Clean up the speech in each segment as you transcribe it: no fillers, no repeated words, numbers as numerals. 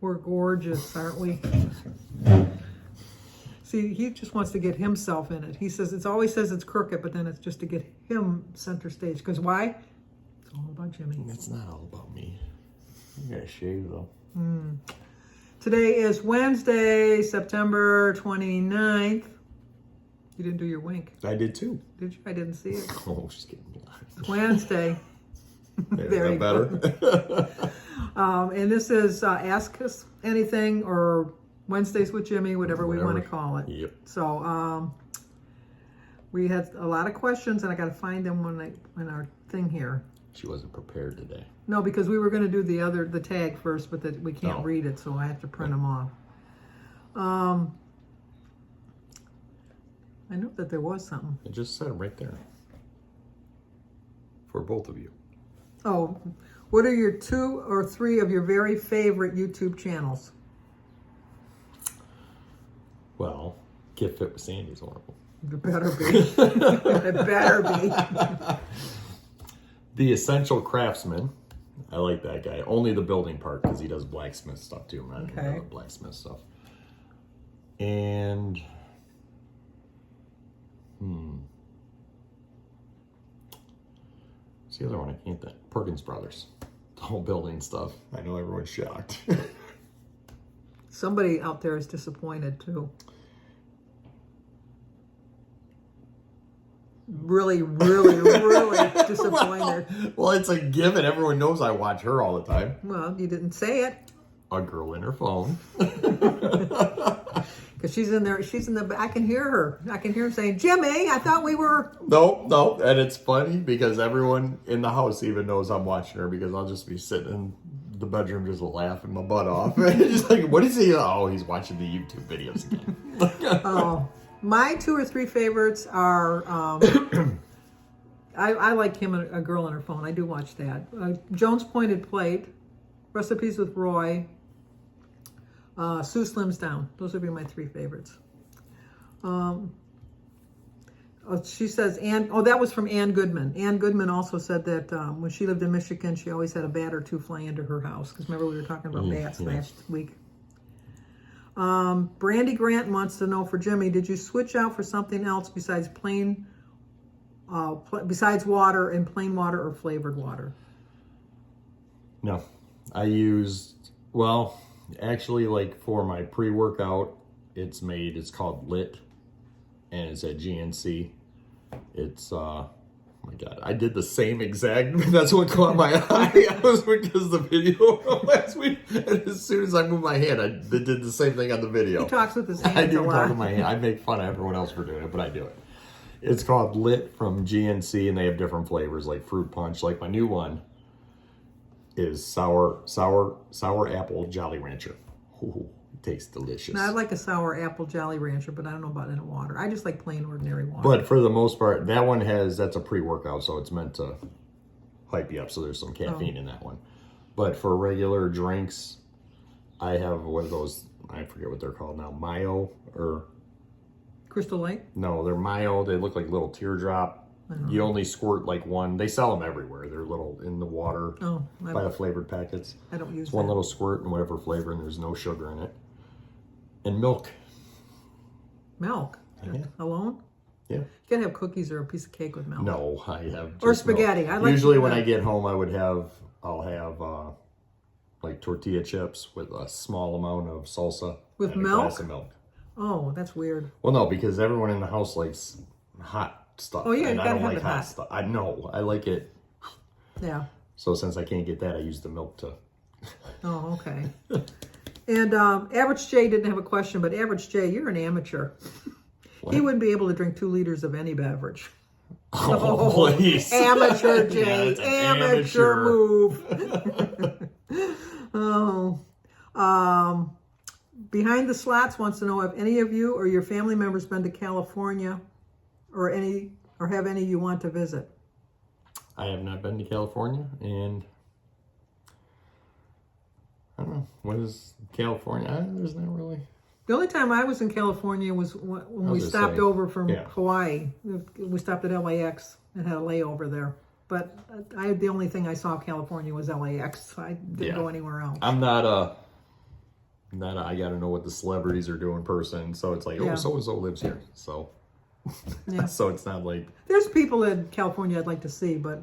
We're gorgeous, aren't we? See, he just wants to get himself in it. He says always says it's crooked, but then it's just to get him center stage. Because why? It's all about Jimmy. It's not all about me. You gotta shave though. Today is Wednesday, September 29th. You didn't do your wink. I did too. Did you? I didn't see it. Oh, she's getting blind. It's Wednesday. There you better. And this is Ask Us Anything or Wednesdays with Jimmy, whatever we want to call it. Yep. So we had a lot of questions, and I got to find them in our thing here. She wasn't prepared today. No, because we were going to do the tag first, but we can't read it, so I have to print them off. I know that there was something. It just said right there. For both of you. Oh, what are your 2 or 3 of your very favorite YouTube channels? Well, Get Fit with Sandy's horrible. It better be. It better be. The Essential Craftsman. I like that guy. Only the building part because he does blacksmith stuff too. I'm not into blacksmith stuff. And what's the other one? I can't think. Perkins Brothers. The whole building stuff. I know everyone's shocked. Somebody out there is disappointed too. Really, really, really disappointed. Well, it's a given. Everyone knows I watch her all the time. Well, you didn't say it. A girl in her phone. Because she's in there. She's in the. I can hear her. I can hear her saying, "Jimmy, I thought we were." No, and it's funny because everyone in the house even knows I'm watching her because I'll just be sitting in the bedroom just laughing my butt off. Just like, what is he? Oh, he's watching the YouTube videos again. Oh, my 2 or 3 favorites are. I like him, a girl on her phone. I do watch that. Joan's Pointed Plate, Recipes with Roy, Sue Slims Down. Those would be my 3 favorites. She says, that was from Ann Goodman. Ann Goodman also said that when she lived in Michigan, she always had a bat or 2 fly into her house. Because remember we were talking about bats last week. Brandy Grant wants to know for Jimmy, did you switch out for something else besides besides water and plain water or flavored water? No, I used, well, actually, like for my pre-workout, it's called Lit, and it's at GNC. It's, oh my God, I did the same exact, that's what caught my eye. I was because the video last week, and as soon as I moved my hand, I did the same thing on the video. He talks with his hands I do a lot. talk with my hand. I make fun of everyone else for doing it, but I do it. It's called Lit from GNC, and they have different flavors, like fruit punch. Like my new one is sour apple Jolly Rancher. Ooh, it tastes delicious. Now, I like a sour apple Jolly Rancher, but I don't know about in water. I just like plain ordinary water. But for the most part, that's a pre-workout, so it's meant to hype you up. So there's some caffeine in that one. But for regular drinks, I have one of those, I forget what they're called now, Mayo or... Crystal Light? No, they're Mayo. They look like little teardrop. You only squirt like one. They sell them everywhere. They're little in the water by the flavored packets. I don't use one little squirt in whatever flavor, and there's no sugar in it. And milk. Milk? Yeah. Alone? Yeah. You can have cookies or a piece of cake with milk. No, I have just or spaghetti. milk. I like Usually when I get home, I'll have like tortilla chips with a small amount of salsa. With and milk? A glass of milk. Oh, that's weird. Well, no, because everyone in the house likes hot stuff. Oh, yeah, and you I gotta don't have like it hot hot. stuff. I know. I like it. Yeah. So since I can't get that, I use the milk to... Oh, okay. And Average J didn't have a question, but Average J, you're an amateur. He wouldn't be able to drink 2 liters of any beverage. Oh, please. Amateur J. Yeah, amateur move. Behind the Slots wants to know if any of you or your family members been to California or have any you want to visit. I have not been to California, and I don't know. What is California? There's not really... The only time I was in California was when we stopped over from Hawaii. We stopped at LAX and had a layover there. But the only thing I saw of California was LAX. I didn't go anywhere else. I'm not Then I got to know what the celebrities are doing in person. So it's like, oh, Yeah. so and so lives here. So, Yeah. so it's not like There's people in California I'd like to see, but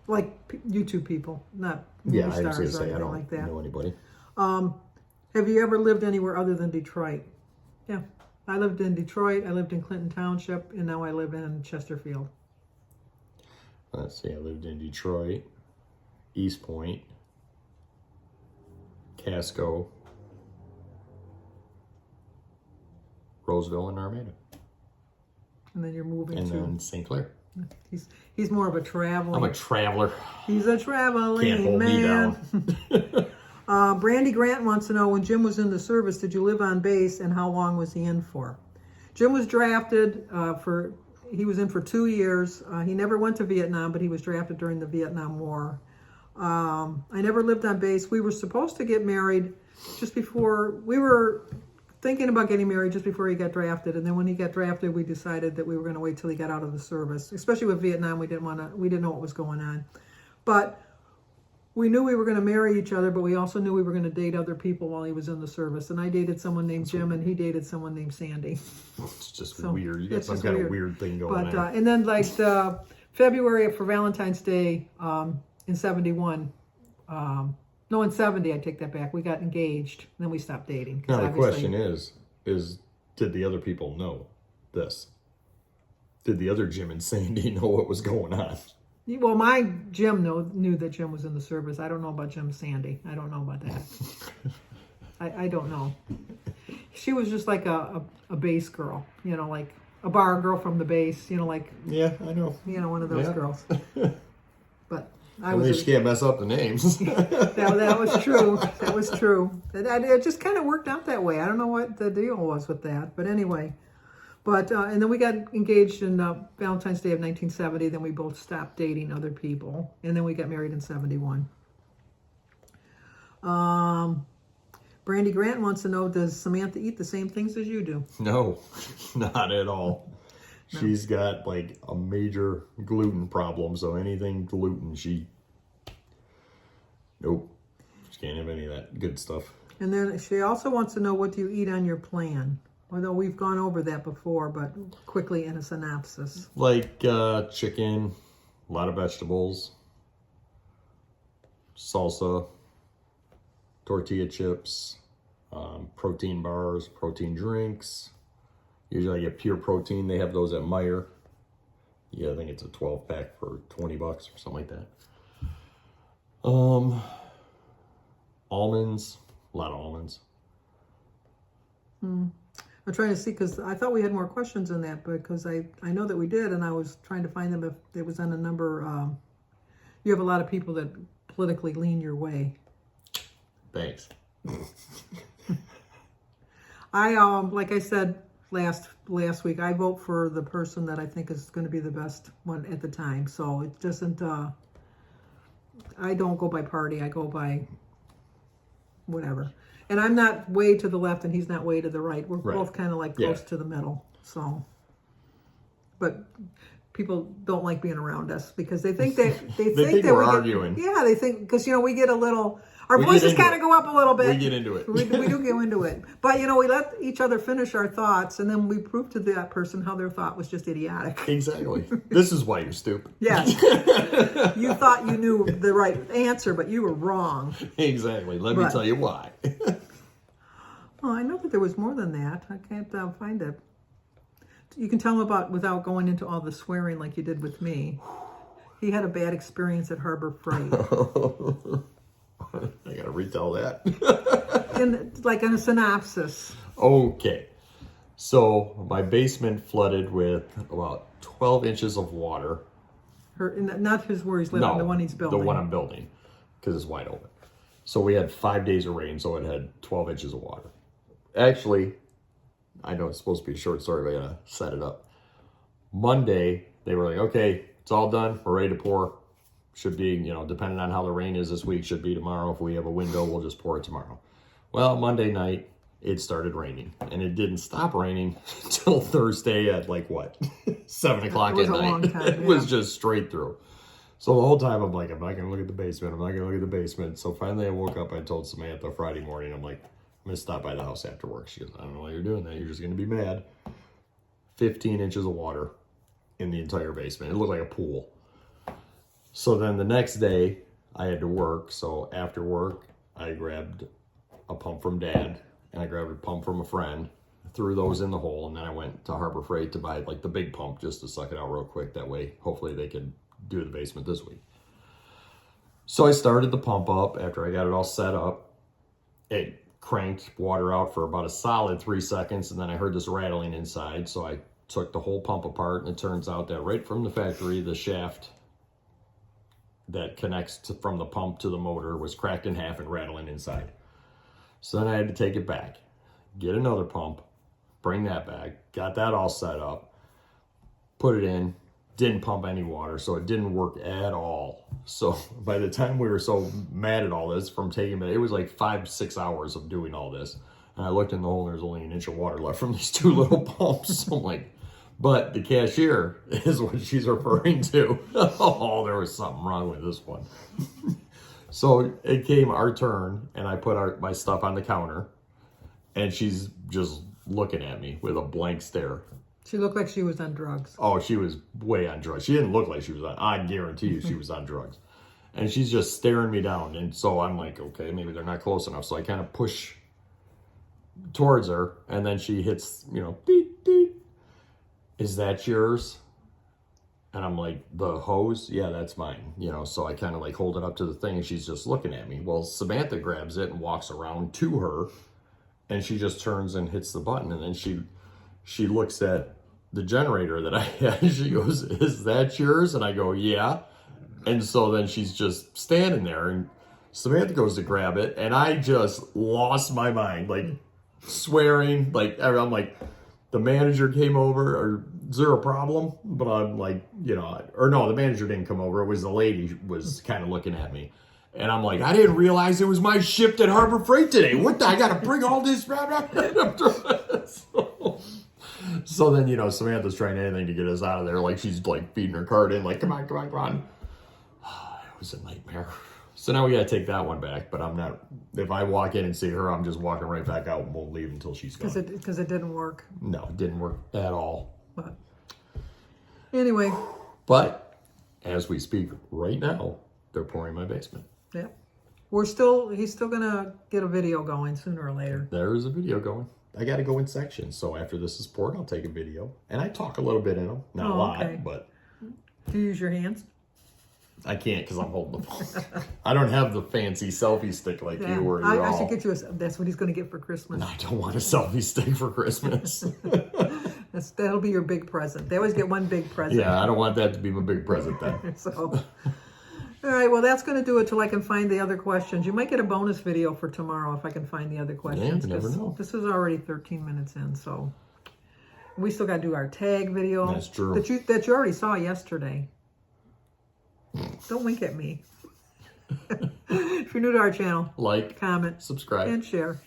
like YouTube people, not movie yeah. I was stars gonna or say I anything don't like that. know anybody. Have you ever lived anywhere other than Detroit? Yeah, I lived in Detroit. I lived in Clinton Township, and now I live in Chesterfield. Let's see. I lived in Detroit, East Point, Casco, Roseville, and Armada, And then you're moving and to. then St. Clair. He's more of a traveler. I'm a traveler. He's a traveling Can't hold me man. down. Brandy Grant wants to know, when Jim was in the service, did you live on base, and how long was he in for? Jim was drafted he was in for 2 years. He never went to Vietnam, but he was drafted during the Vietnam War. I never lived on base. We were supposed to get married just before, we were thinking about getting married just before he got drafted. And then when he got drafted, we decided that we were going to wait till he got out of the service. Especially with Vietnam, we didn't know what was going on. But we knew we were going to marry each other, but we also knew we were going to date other people while he was in the service. And I dated someone named Jim, and he dated someone named Sandy. It's just weird. You got it's some just kind weird. of weird thing going on. And then like February for Valentine's Day in 71. No, in 70, I take that back. We got engaged, and then we stopped dating. Now the question is did the other people know this? Did the other Jim and Sandy know what was going on? Well, my Jim knew that Jim was in the service. I don't know about Jim Sandy. I don't know about that. I don't know. She was just like a base girl, like a bar girl from the base, like, Yeah, I know. one of those girls. But I At was. least you can't mess up the names. That was true. That was true. It just kind of worked out that way. I don't know what the deal was with that, but anyway. But and then we got engaged in Valentine's Day of 1970. Then we both stopped dating other people, and then we got married in 71. Brandy Grant wants to know, does Samantha eat the same things as you do? No, not at all. No. She's got like a major gluten problem, so anything gluten, nope. She can't have any of that good stuff. And then she also wants to know, what do you eat on your plan? Although we've gone over that before, but quickly in a synopsis. Like chicken, a lot of vegetables, salsa, tortilla chips, protein bars, protein drinks. Usually I get pure protein. They have those at Meijer. Yeah, I think it's a 12-pack for $20 or something like that. Almonds, a lot of almonds. I'm trying to see, because I thought we had more questions in that, because I know that we did, and I was trying to find them if it was on a number. You have a lot of people that politically lean your way. Thanks. Like I said last week, I vote for the person that I think is going to be the best one at the time. So it doesn't. I don't go by party. I go by whatever. And I'm not way to the left, and he's not way to the right. We're both kind of like close to the middle. So, but people don't like being around us because they think that they think we're arguing. Yeah, they think, because we get a little. Our voices kind of go up a little bit. We get into it. we do go into it. But, we let each other finish our thoughts, and then we prove to that person how their thought was just idiotic. Exactly. This is why you're stupid. Yes. You thought you knew the right answer, but you were wrong. Exactly. Let me tell you why. Well, I know that there was more than that. I can't find it. You can tell him about, without going into all the swearing like you did with me. He had a bad experience at Harbor Freight. I gotta retell that. in a synopsis. Okay. So my basement flooded with about 12 inches of water. Not his where he's living, the one he's building. The one I'm building, because it's wide open. So we had 5 days of rain, so it had 12 inches of water. Actually, I know it's supposed to be a short story, but I gotta set it up. Monday, they were like, okay, it's all done. We're ready to pour. Should be, depending on how the rain is this week, should be tomorrow. If we have a window, we'll just pour it tomorrow. Well, Monday night, it started raining. And it didn't stop raining until Thursday at 7 o'clock at night. Long time, It was just straight through. So the whole time I'm like, I'm not going to look at the basement. I'm not going to look at the basement. So finally I woke up. I told Samantha Friday morning, I'm like, I'm going to stop by the house after work. She goes, I don't know why you're doing that. You're just going to be mad. 15 inches of water in the entire basement. It looked like a pool. So then the next day, I had to work. So after work, I grabbed a pump from Dad, and I grabbed a pump from a friend, threw those in the hole, and then I went to Harbor Freight to buy like the big pump just to suck it out real quick. That way, hopefully they could do the basement this week. So I started the pump up after I got it all set up. It cranked water out for about a solid 3 seconds, and then I heard this rattling inside. So I took the whole pump apart, and it turns out that right from the factory, the shaft that connects from the pump to the motor was cracked in half and rattling inside. So then I had to take it back, get another pump, bring that back, got that all set up, put it in, didn't pump any water, so it didn't work at all. So by the time we were so mad at all this from taking it was like 5-6 hours of doing all this. And I looked in the hole and there's only an inch of water left from these 2 little pumps. So I'm like, but the cashier is what she's referring to. Oh, there was something wrong with this one. So it came our turn, and I put my stuff on the counter, and she's just looking at me with a blank stare. She looked like she was on drugs. Oh, she was way on drugs. She didn't look like she was on, I guarantee you she was on drugs. And she's just staring me down. And so I'm like, okay, maybe they're not close enough. So I kind of push towards her, and then she hits, beep, beep. Is that yours? And I'm like, the hose? Yeah, that's mine. So I kind of like hold it up to the thing, and she's just looking at me. Well, Samantha grabs it and walks around to her, and she just turns and hits the button. And then she looks at the generator that I had. She goes, is that yours? And I go, yeah. And so then she's just standing there, and Samantha goes to grab it, and I just lost my mind, like swearing, like I'm like, the manager came over, or is there a problem? But I'm like, or no, the manager didn't come over. It was the lady who was kind of looking at me. And I'm like, I didn't realize it was my shift at Harbor Freight today. I got to bring all this. So then, Samantha's trying anything to get us out of there. Like she's like feeding her cart in, like, come on, come on, come on. It was a nightmare. So now we got to take that one back. But I'm not, if I walk in and see her, I'm just walking right back out and won't leave until she's gone. Because it didn't work. No, it didn't work at all. But anyway. But as we speak right now, they're pouring my basement. Yeah. He's still going to get a video going sooner or later. There is a video going. I got to go in sections. So after this is poured, I'll take a video. And I talk a little bit in them. Not a lot, but. Do you use your hands? I can't because I'm holding the phone. I don't have the fancy selfie stick like you or I should get you that's what he's going to get for Christmas. No, I don't want a selfie stick for Christmas. That'll be your big present. They always get one big present. Yeah, I don't want that to be my big present then. So, all right, well, that's going to do it till I can find the other questions. You might get a bonus video for tomorrow if I can find the other questions. Yeah, you never know. This is already 13 minutes in, so we still got to do our tag video. That's true. That you already saw yesterday. Don't wink at me. If you're new to our channel, like, comment, subscribe, and share.